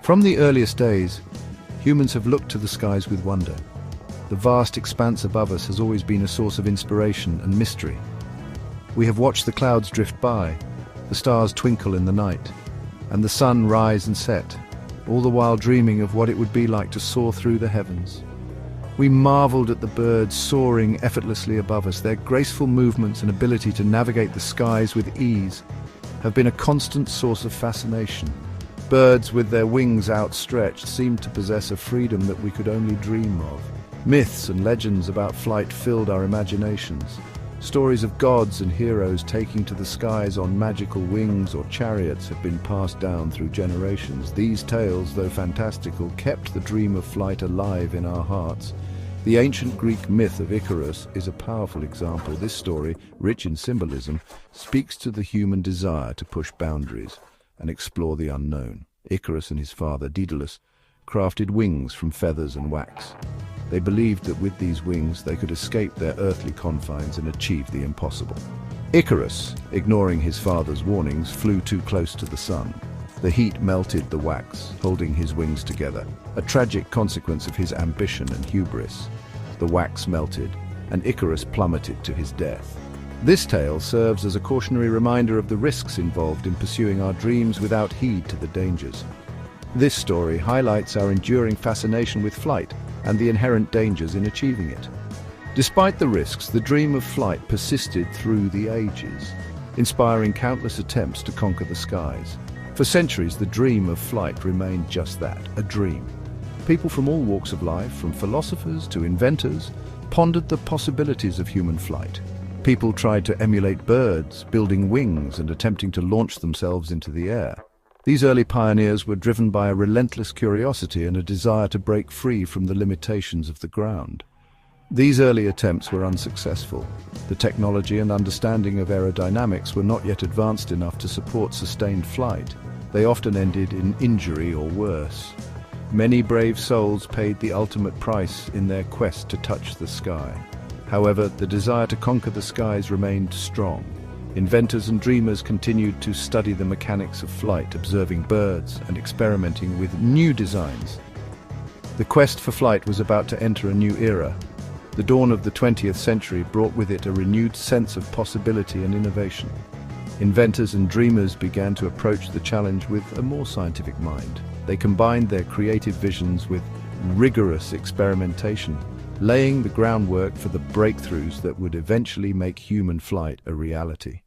From the earliest days, humans have looked to the skies with wonder. The vast expanse above us has always been a source of inspiration and mystery. We have watched the clouds drift by, the stars twinkle in the night, and the sun rise and set, all the while dreaming of what it would be like to soar through the heavens. We marveled at the birds soaring effortlessly above us. Their graceful movements and ability to navigate the skies with ease have been a constant source of fascination. Birds with their wings outstretched seemed to possess a freedom that we could only dream of. Myths and legends about flight filled our imaginations. Stories of gods and heroes taking to the skies on magical wings or chariots have been passed down through generations. These tales, though fantastical, kept the dream of flight alive in our hearts. The ancient Greek myth of Icarus is a powerful example. This story, rich in symbolism, speaks to the human desire to push boundaries and explore the unknown. Icarus and his father, Daedalus, crafted wings from feathers and wax. They believed that with these wings they could escape their earthly confines and achieve the impossible. Icarus, ignoring his father's warnings, flew too close to the sun. The heat melted the wax, holding his wings together, a tragic consequence of his ambition and hubris. The wax melted, and Icarus plummeted to his death. This tale serves as a cautionary reminder of the risks involved in pursuing our dreams without heed to the dangers. This story highlights our enduring fascination with flight and the inherent dangers in achieving it. Despite the risks, the dream of flight persisted through the ages, inspiring countless attempts to conquer the skies. For centuries, the dream of flight remained just that, a dream. People from all walks of life, from philosophers to inventors, pondered the possibilities of human flight. People tried to emulate birds, building wings and attempting to launch themselves into the air. These early pioneers were driven by a relentless curiosity and a desire to break free from the limitations of the ground. These early attempts were unsuccessful. The technology and understanding of aerodynamics were not yet advanced enough to support sustained flight. They often ended in injury or worse. Many brave souls paid the ultimate price in their quest to touch the sky. However, the desire to conquer the skies remained strong. Inventors and dreamers continued to study the mechanics of flight, observing birds and experimenting with new designs. The quest for flight was about to enter a new era. The dawn of the 20th century brought with it a renewed sense of possibility and innovation. Inventors and dreamers began to approach the challenge with a more scientific mind. They combined their creative visions with rigorous experimentation, laying the groundwork for the breakthroughs that would eventually make human flight a reality.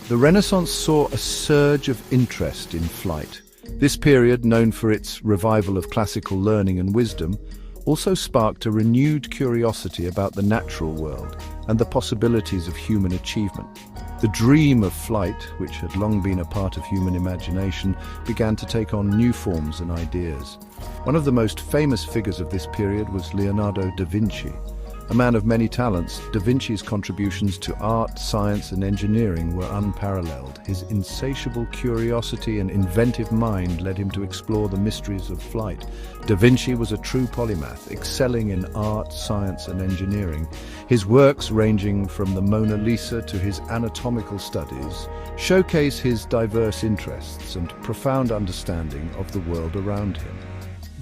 The Renaissance saw a surge of interest in flight. This period, known for its revival of classical learning and wisdom, also sparked a renewed curiosity about the natural world and the possibilities of human achievement. The dream of flight, which had long been a part of human imagination, began to take on new forms and ideas. One of the most famous figures of this period was Leonardo da Vinci. A man of many talents, da Vinci's contributions to art, science, and engineering were unparalleled. His insatiable curiosity and inventive mind led him to explore the mysteries of flight. Da Vinci was a true polymath, excelling in art, science, and engineering. His works, ranging from the Mona Lisa to his anatomical studies, showcase his diverse interests and profound understanding of the world around him.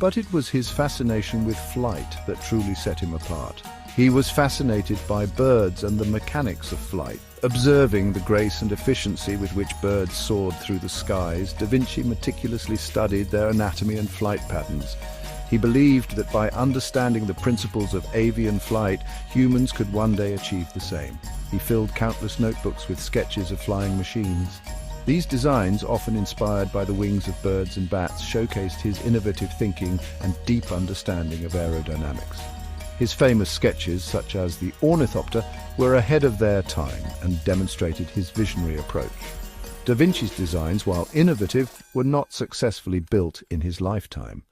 But it was his fascination with flight that truly set him apart. He was fascinated by birds and the mechanics of flight. Observing the grace and efficiency with which birds soared through the skies, Da Vinci meticulously studied their anatomy and flight patterns. He believed that by understanding the principles of avian flight, humans could one day achieve the same. He filled countless notebooks with sketches of flying machines. These designs, often inspired by the wings of birds and bats, showcased his innovative thinking and deep understanding of aerodynamics. His famous sketches, such as the ornithopter, were ahead of their time and demonstrated his visionary approach. Da Vinci's designs, while innovative, were not successfully built in his lifetime.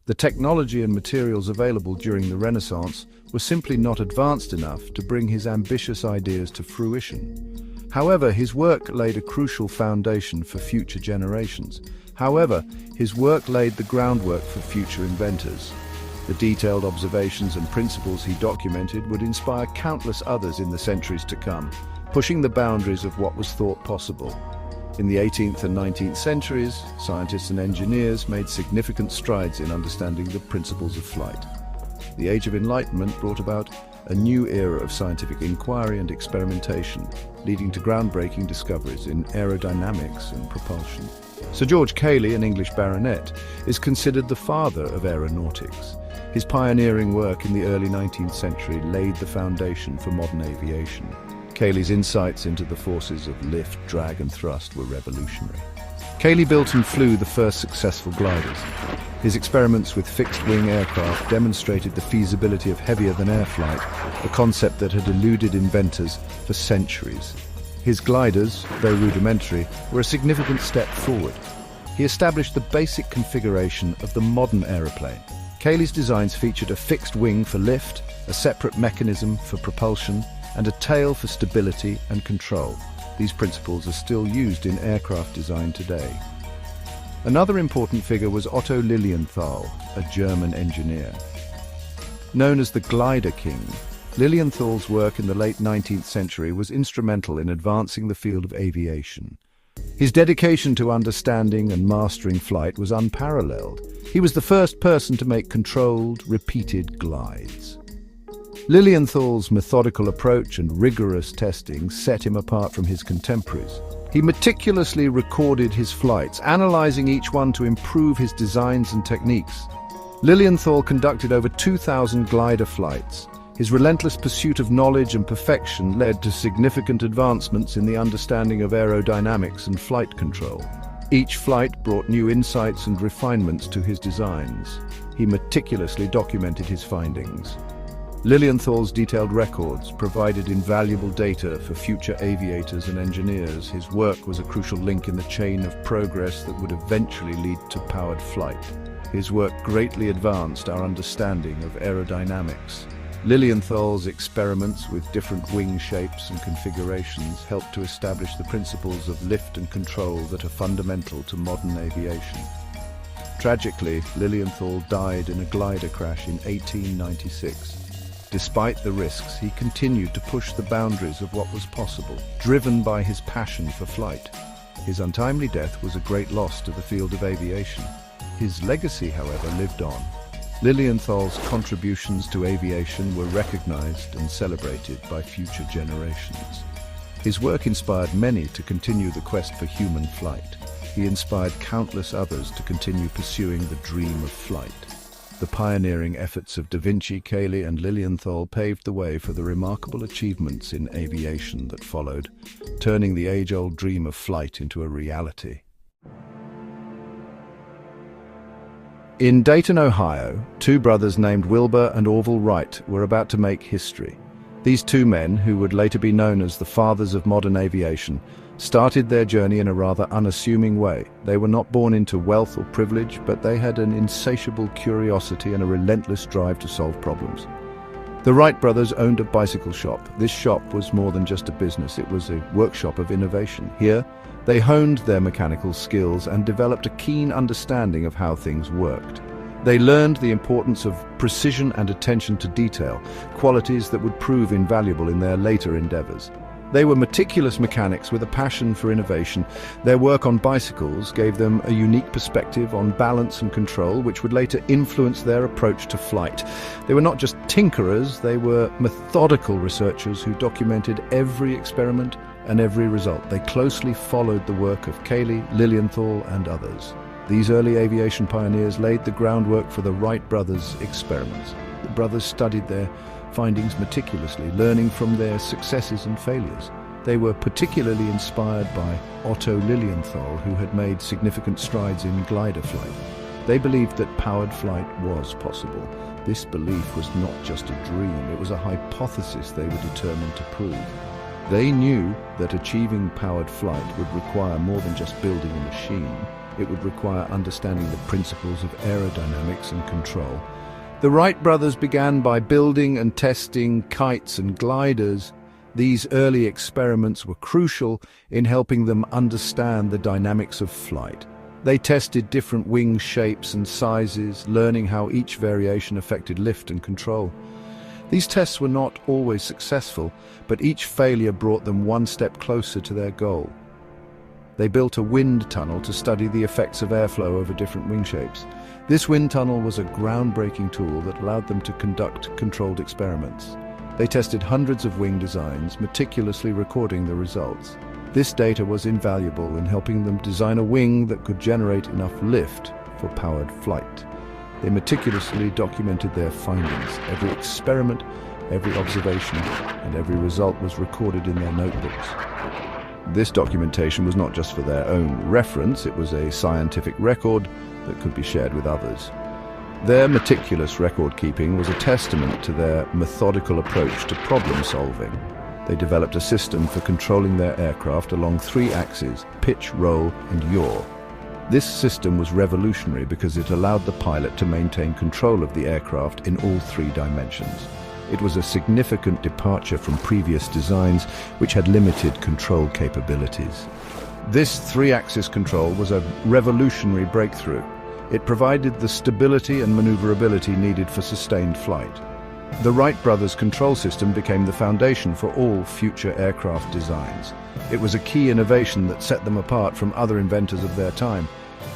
The technology and materials available during the Renaissance were simply not advanced enough to bring his ambitious ideas to fruition. However, his work laid a crucial foundation for future generations. His work laid the groundwork for future inventors. The detailed observations and principles he documented would inspire countless others in the centuries to come, pushing the boundaries of what was thought possible. In the 18th and 19th centuries, scientists and engineers made significant strides in understanding the principles of flight. The Age of Enlightenment brought about a new era of scientific inquiry and experimentation, leading to groundbreaking discoveries in aerodynamics and propulsion. Sir George Cayley, an English baronet, is considered the father of aeronautics. His pioneering work in the early 19th century laid the foundation for modern aviation. Cayley's insights into the forces of lift, drag and thrust were revolutionary. Cayley built and flew the first successful gliders. His experiments with fixed-wing aircraft demonstrated the feasibility of heavier-than-air flight, a concept that had eluded inventors for centuries. His gliders, though rudimentary, were a significant step forward. He established the basic configuration of the modern aeroplane. Cayley's designs featured a fixed wing for lift, a separate mechanism for propulsion, and a tail for stability and control. These principles are still used in aircraft design today. Another important figure was Otto Lilienthal, a German engineer. Known as the Glider King, Lilienthal's work in the late 19th century was instrumental in advancing the field of aviation. His dedication to understanding and mastering flight was unparalleled. He was the first person to make controlled, repeated glides. Lilienthal's methodical approach and rigorous testing set him apart from his contemporaries. He meticulously recorded his flights, analyzing each one to improve his designs and techniques. Lilienthal conducted over 2,000 glider flights. His relentless pursuit of knowledge and perfection led to significant advancements in the understanding of aerodynamics and flight control. Each flight brought new insights and refinements to his designs. He meticulously documented his findings. Lilienthal's detailed records provided invaluable data for future aviators and engineers. His work was a crucial link in the chain of progress that would eventually lead to powered flight. His work greatly advanced our understanding of aerodynamics. Lilienthal's experiments with different wing shapes and configurations helped to establish the principles of lift and control that are fundamental to modern aviation. Tragically, Lilienthal died in a glider crash in 1896. Despite the risks, he continued to push the boundaries of what was possible, driven by his passion for flight. His untimely death was a great loss to the field of aviation. His legacy, however, lived on. Lilienthal's contributions to aviation were recognized and celebrated by future generations. His work inspired many to continue the quest for human flight. He inspired countless others to continue pursuing the dream of flight. The pioneering efforts of Vinci, Cayley and Lilienthal paved the way for the remarkable achievements in aviation that followed, turning the age-old dream of flight into a reality. In Dayton, Ohio, two brothers named Wilbur and Orville Wright were about to make history. These two men, who would later be known as the fathers of modern aviation, started their journey in a rather unassuming way. They were not born into wealth or privilege, but they had an insatiable curiosity and a relentless drive to solve problems. The Wright brothers owned a bicycle shop. This shop was more than just a business, it was a workshop of innovation. Here, they honed their mechanical skills and developed a keen understanding of how things worked. They learned the importance of precision and attention to detail, qualities that would prove invaluable in their later endeavors. They were meticulous mechanics with a passion for innovation. Their work on bicycles gave them a unique perspective on balance and control, which would later influence their approach to flight. They were not just tinkerers, they were methodical researchers who documented every experiment and every result. They closely followed the work of Cayley, Lilienthal, and others. These early aviation pioneers laid the groundwork for the Wright brothers' experiments. The brothers studied their findings meticulously, learning from their successes and failures. They were particularly inspired by Otto Lilienthal, who had made significant strides in glider flight. They believed that powered flight was possible. This belief was not just a dream, it was a hypothesis they were determined to prove. They knew that achieving powered flight would require more than just building a machine. It would require understanding the principles of aerodynamics and control. The Wright brothers began by building and testing kites and gliders. These early experiments were crucial in helping them understand the dynamics of flight. They tested different wing shapes and sizes, learning how each variation affected lift and control. These tests were not always successful, but each failure brought them one step closer to their goal. They built a wind tunnel to study the effects of airflow over different wing shapes. This wind tunnel was a groundbreaking tool that allowed them to conduct controlled experiments. They tested hundreds of wing designs, meticulously recording the results. This data was invaluable in helping them design a wing that could generate enough lift for powered flight. They meticulously documented their findings. Every experiment, every observation, and every result was recorded in their notebooks. This documentation was not just for their own reference, it was a scientific record that could be shared with others. Their meticulous record-keeping was a testament to their methodical approach to problem-solving. They developed a system for controlling their aircraft along 3 axes: pitch, roll, and yaw. This system was revolutionary because it allowed the pilot to maintain control of the aircraft in all 3 dimensions. It was a significant departure from previous designs which had limited control capabilities. This 3-axis control was a revolutionary breakthrough. It provided the stability and maneuverability needed for sustained flight. The Wright brothers' control system became the foundation for all future aircraft designs. It was a key innovation that set them apart from other inventors of their time.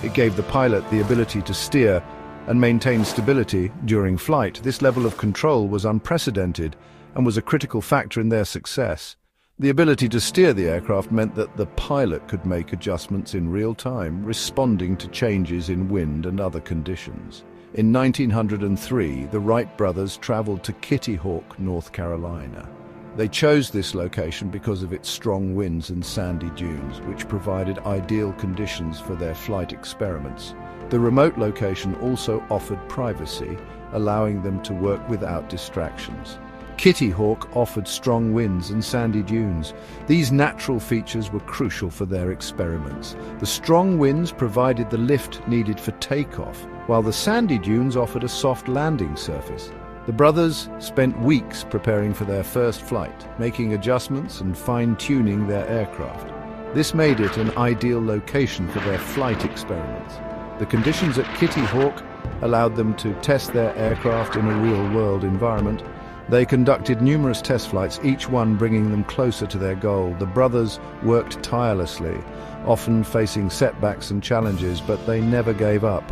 It gave the pilot the ability to steer and maintain stability during flight. This level of control was unprecedented and was a critical factor in their success. The ability to steer the aircraft meant that the pilot could make adjustments in real time, responding to changes in wind and other conditions. In 1903, the Wright brothers traveled to Kitty Hawk, North Carolina. They chose this location because of its strong winds and sandy dunes, which provided ideal conditions for their flight experiments. The remote location also offered privacy, allowing them to work without distractions. Kitty Hawk offered strong winds and sandy dunes. These natural features were crucial for their experiments. The strong winds provided the lift needed for takeoff, while the sandy dunes offered a soft landing surface. The brothers spent weeks preparing for their first flight, making adjustments and fine-tuning their aircraft. This made it an ideal location for their flight experiments. The conditions at Kitty Hawk allowed them to test their aircraft in a real-world environment. They conducted numerous test flights, each one bringing them closer to their goal. The brothers worked tirelessly, often facing setbacks and challenges, but they never gave up.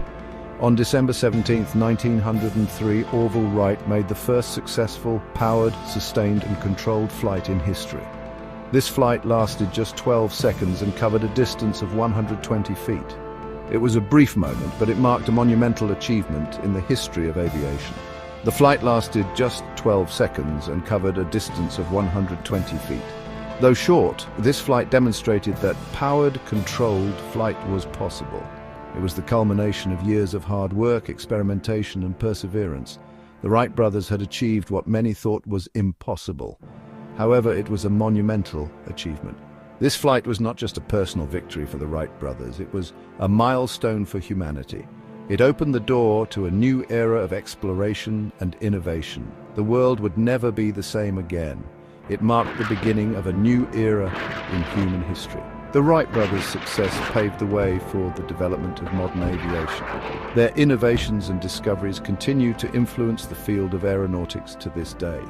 On December 17, 1903, Orville Wright made the first successful, powered, sustained and controlled flight in history. This flight lasted just 12 seconds and covered a distance of 120 feet. It was a brief moment, but it marked a monumental achievement in the history of aviation. The flight lasted just 12 seconds and covered a distance of 120 feet. Though short, this flight demonstrated that powered, controlled flight was possible. It was the culmination of years of hard work, experimentation, and perseverance. The Wright brothers had achieved what many thought was impossible. However, it was a monumental achievement. This flight was not just a personal victory for the Wright brothers, it was a milestone for humanity. It opened the door to a new era of exploration and innovation. The world would never be the same again. It marked the beginning of a new era in human history. The Wright brothers' success paved the way for the development of modern aviation. Their innovations and discoveries continue to influence the field of aeronautics to this day.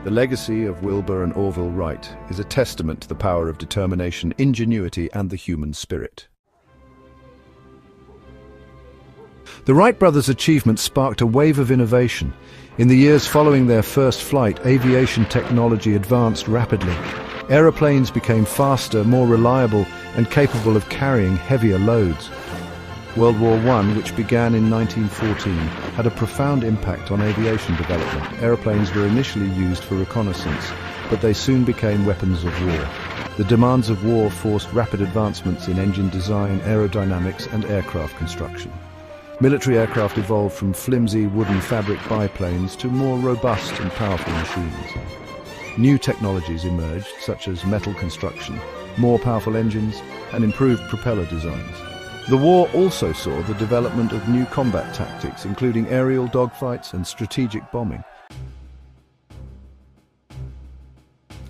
The legacy of Wilbur and Orville Wright is a testament to the power of determination, ingenuity, and the human spirit. The Wright brothers' achievements sparked a wave of innovation. In the years following their first flight, aviation technology advanced rapidly. Aeroplanes became faster, more reliable, and capable of carrying heavier loads. World War I, which began in 1914, had a profound impact on aviation development. Aeroplanes were initially used for reconnaissance, but they soon became weapons of war. The demands of war forced rapid advancements in engine design, aerodynamics, and aircraft construction. Military aircraft evolved from flimsy wooden fabric biplanes to more robust and powerful machines. New technologies emerged, such as metal construction, more powerful engines, and improved propeller designs. The war also saw the development of new combat tactics, including aerial dogfights and strategic bombing.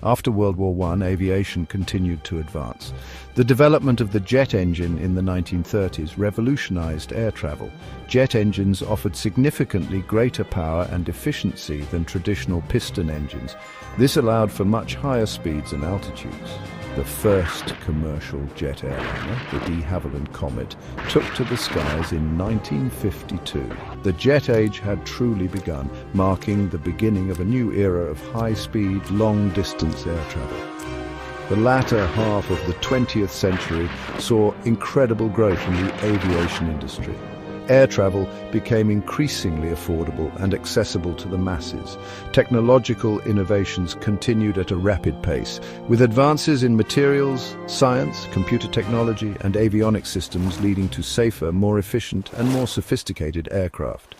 After World War I, aviation continued to advance. The development of the jet engine in the 1930s revolutionized air travel. Jet engines offered significantly greater power and efficiency than traditional piston engines. This allowed for much higher speeds and altitudes. The first commercial jet airliner, the de Havilland Comet, took to the skies in 1952. The jet age had truly begun, marking the beginning of a new era of high-speed, long-distance air travel. The latter half of the 20th century saw incredible growth in the aviation industry. Air travel became increasingly affordable and accessible to the masses. Technological innovations continued at a rapid pace, with advances in materials, science, computer technology, and avionics systems leading to safer, more efficient, and more sophisticated aircraft.